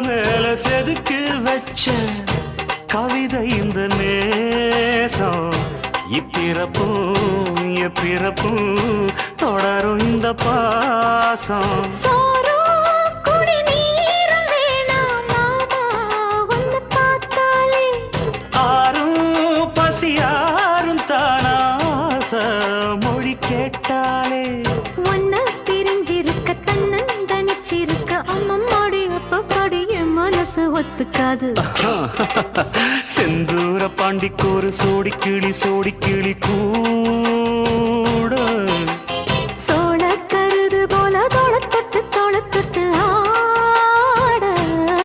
மேல செதுக்கு வச்ச கவிதை இந்த நேசம் இப்பிறப்பும் எப்பிறப்பும் தொடரும் இந்த பாசம் ஆரும் பசியாரும் தானாச மொழி கேட்டாலே ஒன்ன பிரிஞ்சிருக்க தன்னந்தனிச்சிருக்க அம்மம்மாடி அப்பப்பாடி என் மனசு ஒத்துக்காது செந்தூர பாண்டிக்கு ஒரு சோடி கிளி கூ